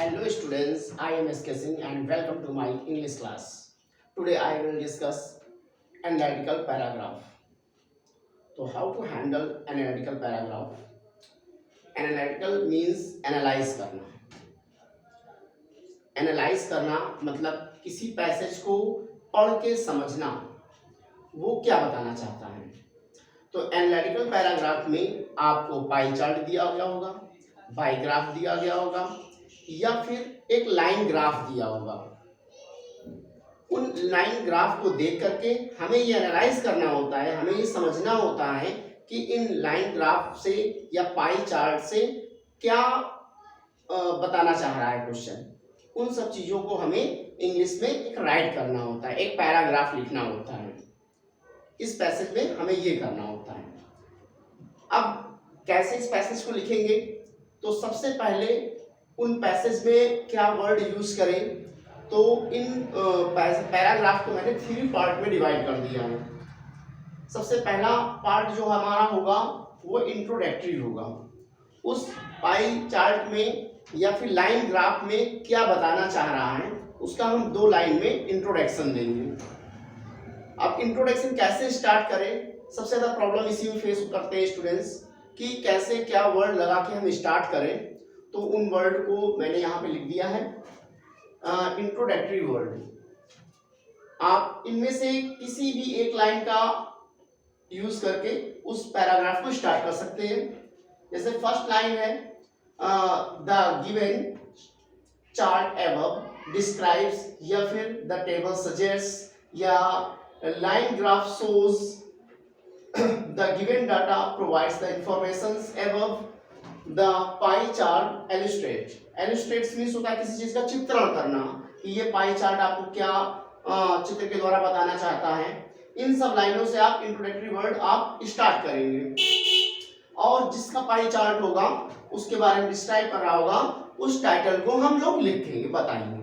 Hello students, I am SK Singh and welcome to my English class. Today I will discuss analytical paragraph. So how to handle analytical paragraph? Analytical means analyze करना. Analyze करना मतलब किसी passage को पढ़ के समझना, वो क्या बताना चाहता है. तो एनालिटिकल पैराग्राफ में आपको पाई चार्ट दिया गया होगा, बाई ग्राफ दिया गया होगा या फिर एक लाइन ग्राफ दिया होगा. उन लाइन ग्राफ को देख करके हमें ये एनालाइज करना होता है, हमें ये समझना होता है कि इन लाइन ग्राफ से या पाई चार्ट से क्या बताना चाह रहा है क्वेश्चन. उन सब चीज़ों को हमें इंग्लिश में एक राइट करना होता है, एक पैराग्राफ लिखना होता है. इस पैसेज में हमें ये करना होता है. अब कैसे इस पैसेज को लिखेंगे, तो सबसे पहले उन पैसेज में क्या वर्ड यूज करें. तो इन पैराग्राफ को मैंने 3 पार्ट में डिवाइड कर दिया है. सबसे पहला पार्ट जो हमारा होगा वो इंट्रोडक्टरी होगा. उस पाई चार्ट में या फिर लाइन ग्राफ में क्या बताना चाह रहा है उसका हम 2 लाइन में इंट्रोडक्शन देंगे. अब इंट्रोडक्शन कैसे स्टार्ट करें, सबसे ज़्यादा प्रॉब्लम इसी में फेस करते हैं स्टूडेंट्स कि कैसे क्या वर्ड लगा के हम स्टार्ट करें. तो उन वर्ड को मैंने यहाँ पे लिख दिया है इंट्रोडक्टरी वर्ड. आप इनमें से किसी भी एक लाइन का यूज करके उस पैराग्राफ को स्टार्ट कर सकते हैं. जैसे फर्स्ट लाइन है the given chart above describes, या फिर द टेबल सजेस्ट, या line graph shows the given data provides the informations above. The pie chart illustrates means होता है किसी चीज का चित्रण करना कि ये पाई चार्ट आपको क्या चित्र के द्वारा बताना चाहता है. इन सब लाइनों से आप इंट्रोडक्टरी वर्ड आप स्टार्ट करेंगे और जिसका पाई चार्ट होगा उसके बारे में डिस्क्राइब कर रहा होगा उस टाइटल को हम लोग लिखेंगे, बताएंगे.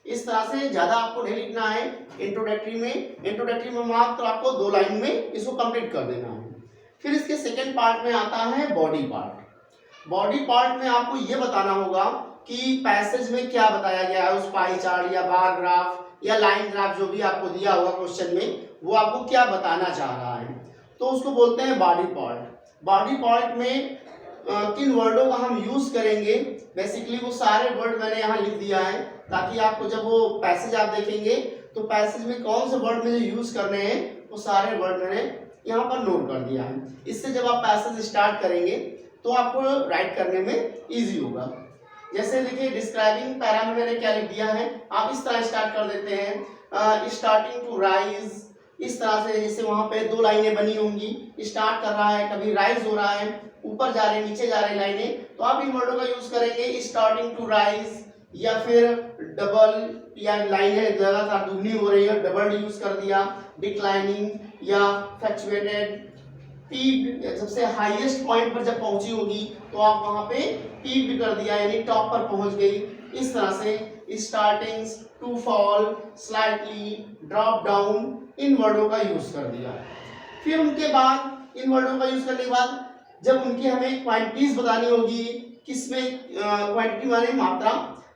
इस तरह से ज्यादा आपको नहीं लिखना है. इंट्रोडक्टरी में मात्र आपको 2 लाइन में इसको कंप्लीट कर देना है. फिर इसके सेकंड पार्ट में आता है बॉडी पार्ट. बॉडी पार्ट में आपको ये बताना होगा कि पैसेज में क्या बताया गया है, उस पाई चार्ट या बार ग्राफ या लाइन ग्राफ जो भी आपको दिया होगा क्वेश्चन में, वो आपको क्या बताना चाह रहा है. तो उसको बोलते हैं बॉडी पार्ट. बॉडी पार्ट में किन वर्डों का हम यूज करेंगे, बेसिकली वो सारे वर्ड मैंने यहाँ लिख दिया है ताकि आपको जब वो पैसेज आप देखेंगे तो पैसेज में कौन से वर्ड मुझे यूज करने हैं वो सारे वर्ड मैंने यहाँ पर नोट कर दिया है. इससे जब आप पैसेज स्टार्ट करेंगे तो आपको राइट करने में इजी होगा. जैसे देखिए डिस्क्राइबिंग पैरा में मैंने क्या लिख दिया है, आप इस तरह स्टार्ट कर देते हैं स्टार्टिंग टू राइज. इस तरह से जैसे वहां पे 2 लाइनें बनी होंगी, स्टार्ट कर रहा है, कभी राइज हो रहा है, ऊपर जा रहे नीचे जा रही लाइनें, तो आप इन वर्डों का यूज करेंगे स्टार्टिंग टू राइज, या फिर डबल, या लाइनें लगातार दुगनी हो रही है डबल यूज कर दिया, डिक्लाइनिंग या फ्लक्चुएटेड. पीक सबसे हाईएस्ट पॉइंट पर जब पहुंची होगी तो आप वहां पे पीक कर दिया यानी टॉप पर पहुंच गई. इस तरह से starting, to fall, slightly, drop down, in वर्डों का यूज कर दिया. फिर उनके बाद इन वर्डों का यूज करने के बाद जब उनकी हमें क्वांटिटीज बतानी होगी, किसमें क्वांटिटी माने मात्रा,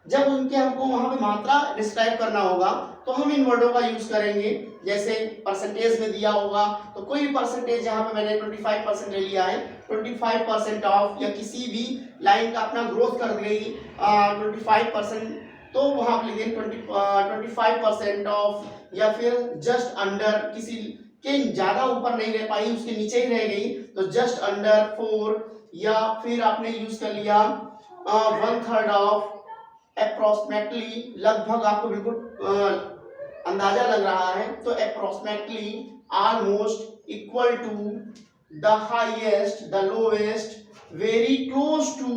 जब उनके हमको वहां पे मात्रा डिस्क्राइब करना होगा तो हम इन वर्डों का यूज करेंगे. जैसे परसेंटेज में दिया होगा तो कोई भी परसेंटेज, जहां पे मैंने 25% ले लिया है, 25% ऑफ, या किसी भी लाइन का अपना ग्रोथ कर गई 25%, तो वहां पे लिखेंगे 25% ऑफ, या फिर जस्ट अंडर, किसी के ज्यादा ऊपर नहीं रह पाई उसके नीचे ही रह गई तो जस्ट अंडर 4, या फिर आपने यूज कर लिया 1/3 ऑफ, अप्रोक्सीमेटली, लगभग आपको बिल्कुल अंदाजा लग रहा है तो approximately, almost, equal to, the highest, the lowest, very close to,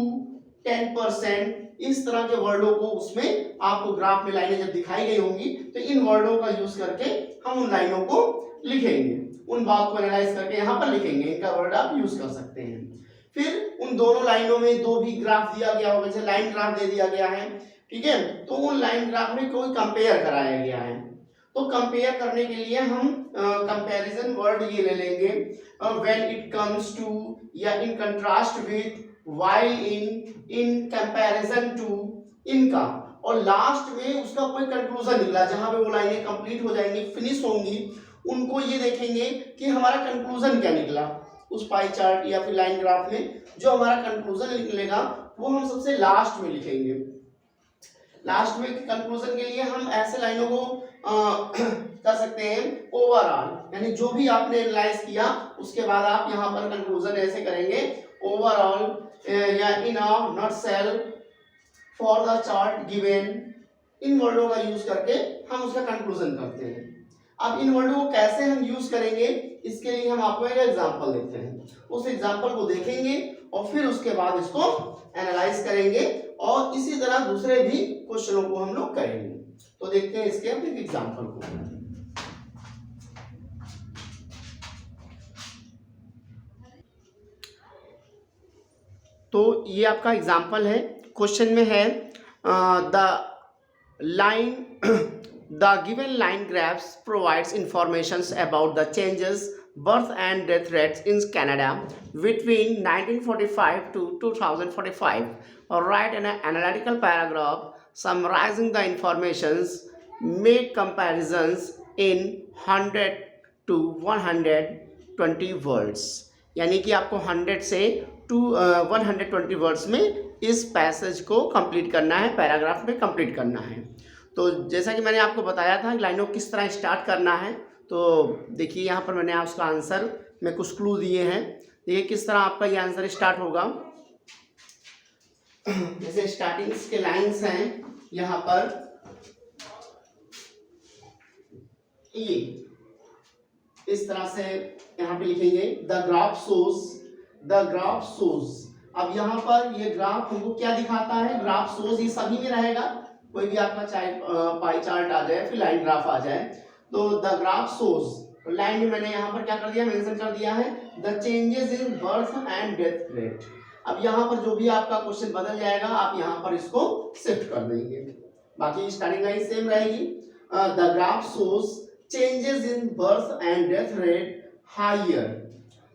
10%. इस तरह के वर्डों को उसमें आपको ग्राफ में लाइनें जब दिखाई गई होंगी तो इन वर्डों का यूज करके हम उन लाइनों को लिखेंगे, उन बात को एनालाइज करके यहाँ पर लिखेंगे. इनका वर्ड आप यूज कर सकते हैं. फिर उन दोनों लाइनों में 2 भी ग्राफ दिया गया होगा, जैसे लाइन ग्राफ दे दिया गया है, ठीक है, तो उन लाइन ग्राफ में कोई कंपेयर कराया गया है. तो कंपेयर करने के लिए हम कंपैरिजन वर्ड ये ले लेंगे व्हेन इट कम्स टू, या in contrast with, while in comparison to, इनका, और लास्ट में उसका कोई कंक्लूजन निकला जहां पे वो लाइनें कंप्लीट हो जाएंगी, फिनिश होंगी, उनको ये देखेंगे कि हमारा कंक्लूजन क्या निकला उस पाई चार्ट या फिर लाइन ग्राफ में। जो हमारा कंक्लूजन निकलेगा वो हम सबसे लास्ट में लिखेंगे। लास्ट में कंक्लूजन के लिए हम ऐसे लाइनों को कर सकते हैं ओवरऑल, यानी जो भी आपने एनालाइज किया उसके बाद आप यहाँ पर कंक्लूजन ऐसे करेंगे ओवरऑल या in a nutshell for the chart given. In वर्डों का यूज करके हम उसका कंक्लूजन करते हैं। अब इन वर्डों को कैसे हम यूज करेंगे इसके लिए हम आपको एक एग्जांपल देते हैं, उस एग्जांपल को देखेंगे और फिर उसके बाद इसको एनालाइज करेंगे और इसी तरह दूसरे भी क्वेश्चनों को हम लोग करेंगे। तो देखते हैं इसके एक एग्जांपल को। तो ये आपका एग्जांपल है, क्वेश्चन में है the given line graphs provides informations about the changes birth and death rates in Canada between 1945 to 2045. Or write an analytical paragraph summarizing the informations. Make comparisons in 100 to 120 words. यानी कि आपको 100 से 120 words में इस passage को complete करना है, paragraph में कंप्लीट करना है। तो जैसा कि मैंने आपको बताया था लाइनों को किस तरह स्टार्ट करना है, तो देखिए यहाँ पर मैंने उसका आंसर में कुछ क्लू दिए हैं। देखिए किस तरह आपका ये आंसर स्टार्ट होगा। जैसे स्टार्टिंग के लाइंस हैं यहाँ पर, ये इस तरह से यहाँ पे लिखेंगे द ग्राफ शोज। अब यहाँ पर ये ग्राफ हमको क्या दिखाता है, ग्राफ शोज ये सभी में रहेगा, कोई भी आपका चाहे पाई चार्ट आ जाए फिर लाइन ग्राफ आ जाए। तो द ग्राफ शोज लाइन में मैंने यहाँ पर क्या कर दिया, मेंशन कर दिया है the changes in birth and death rate. अब यहाँ पर जो भी आपका क्वेश्चन बदल जाएगा आप यहाँ पर इसको शिफ्ट कर देंगे, बाकी स्टार्टिंग लाइन सेम रहेगी। The graph shows changes in birth and death rate higher.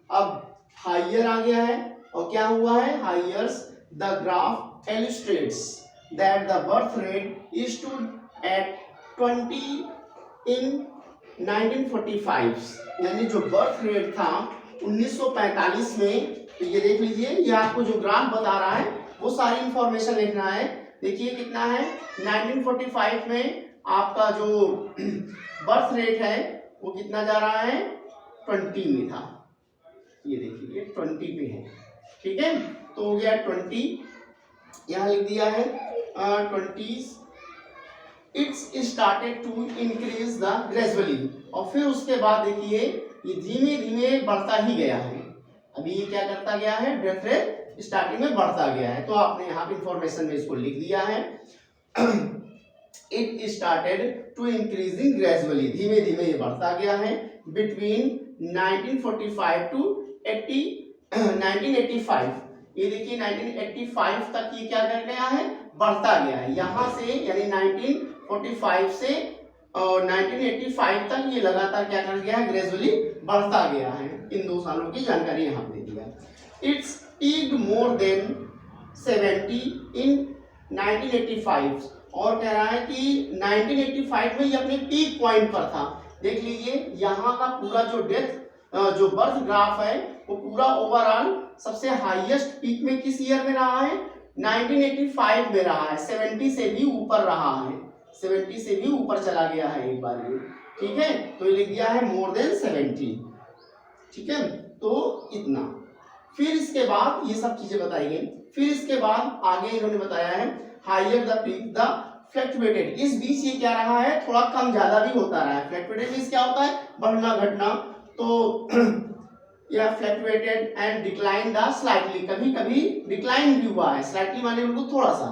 अब हायर आ गया है और क्या हुआ है, hires the graph illustrates that the birth rate is stood at 20 in 1945। यानी जो बर्थ रेट था 1945 में, तो ये देख लीजिए ये आपको जो ग्राफ बता रहा है वो सारी इंफॉर्मेशन लिखना है। देखिए कितना है, 1945 में आपका जो बर्थ रेट है वो कितना जा रहा है, 20 में था। ये देखिए 20 पे है, ठीक है। तो हो गया 20, यहाँ लिख दिया है 20s it's started to increase the gradually. और फिर उसके बाद देखिए ये धीमे धीमे बढ़ता ही गया है। अभी ये क्या करता गया है, डेथ रेट स्टार्टिंग में बढ़ता गया है, तो आपने यहाँ पे इंफॉर्मेशन में इसको लिख दिया है it started to increasing gradually, धीमे धीमे ये बढ़ता गया है बिटवीन 1945 टू 1985। ये देखिए 1985 तक ये क्या कर गया है, बढ़ता गया है। यहाँ से यानी 1945 से और 1985 तक ये लगातार क्या कर गया है, ग्रेजुअली बढ़ता गया है। इन 2 सालों की जानकारी यहाँ पे दे दिया। इट्स पीक्ड मोर देन 70 इन 1985। और कह रहा है कि 1985 में ये अपने पीक पॉइंट पर था। देख लीजिए यहाँ का पूरा जो जो बर्थ ग्राफ है वो पूरा ओवरऑल सबसे हाईएस्ट पीक में किस ईयर में रहा है, 1985 में रहा है। 70 से भी ऊपर रहा है, 70 से भी ऊपर चला गया है एक बार ये, ठीक है। तो ये लिख दिया है मोर देन 70, ठीक है। तो इतना, फिर इसके बाद ये सब चीजें बताई गई। फिर इसके बाद आगे इन्होंने बताया है higher the peak the fluctuated. इस बीच ये क्या रहा है, थोड़ा कम ज्यादा भी होता रहा है। फ्लक्चुएटेड मींस क्या होता है, बढ़ना घटना। तो यह fluctuated and decline the slightly, कभी कभी डिक्लाइन भी हुआ है, स्लाइटली माने बिल्कुल थोड़ा सा,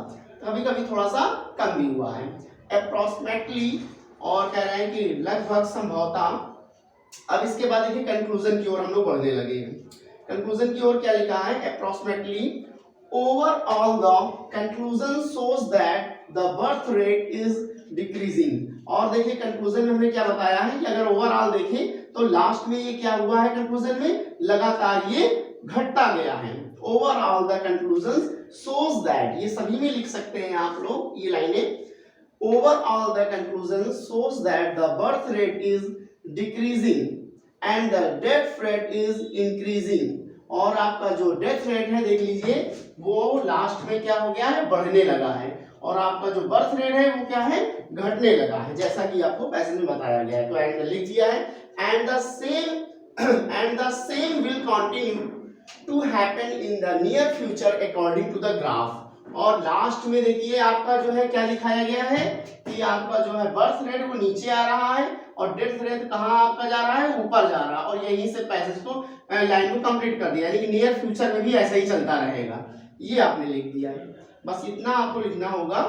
कभी कभी थोड़ा सा कम भी हुआ है। अप्रोक्सीमेटली, और कह रहे हैं कि लगभग संभवतः। अब इसके बाद देखिए कंक्लूजन की ओर हम लोग बढ़ने लगे हैं। कंक्लूजन की ओर क्या लिखा है, approximately overall the conclusion shows that the birth rate is decreasing. और देखिए कंक्लूजन में हमने क्या बताया है कि अगर ओवरऑल देखें तो लास्ट में ये क्या हुआ है, कंक्लूजन में लगातार ये घटता गया है। Overall the conclusion shows that, ये सभी में लिख सकते हैं आप लोग ये लाइनें, overall the conclusion shows that the birth rate is decreasing and the death rate is increasing, और आपका जो डेथ रेट है देख लीजिए वो लास्ट में क्या हो गया है, बढ़ने लगा है, और आपका जो बर्थ रेट है वो क्या है, घटने लगा है, जैसा कि आपको पैसेज में बताया गया है। तो एंड लिख दिया है and the same will continue to happen in the near future according to the graph, और लास्ट में देखिए आपका जो है क्या दिखाया गया है कि आपका जो है बर्थ रेट वो नीचे आ रहा है और डेथ रेट कहाँ आपका जा रहा है, ऊपर जा रहा है, और यहीं से पैसेज को लाइन को कंप्लीट कर दिया, यानी कि नियर फ्यूचर में भी ऐसा ही चलता रहेगा। ये आपने लिख दिया है, बस इतना आपको लिखना होगा,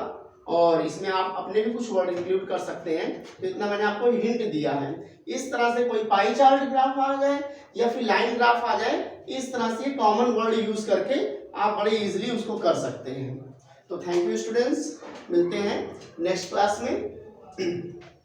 और इसमें आप अपने भी कुछ वर्ड इंक्लूड कर सकते हैं। तो इतना मैंने आपको हिंट दिया है। इस तरह से कोई पाई चार्ट ग्राफ आ जाए या फिर लाइन ग्राफ आ जाए, इस तरह से कॉमन वर्ड यूज करके आप बड़े इजीली उसको कर सकते हैं। तो थैंक यू स्टूडेंट्स, मिलते हैं नेक्स्ट क्लास में।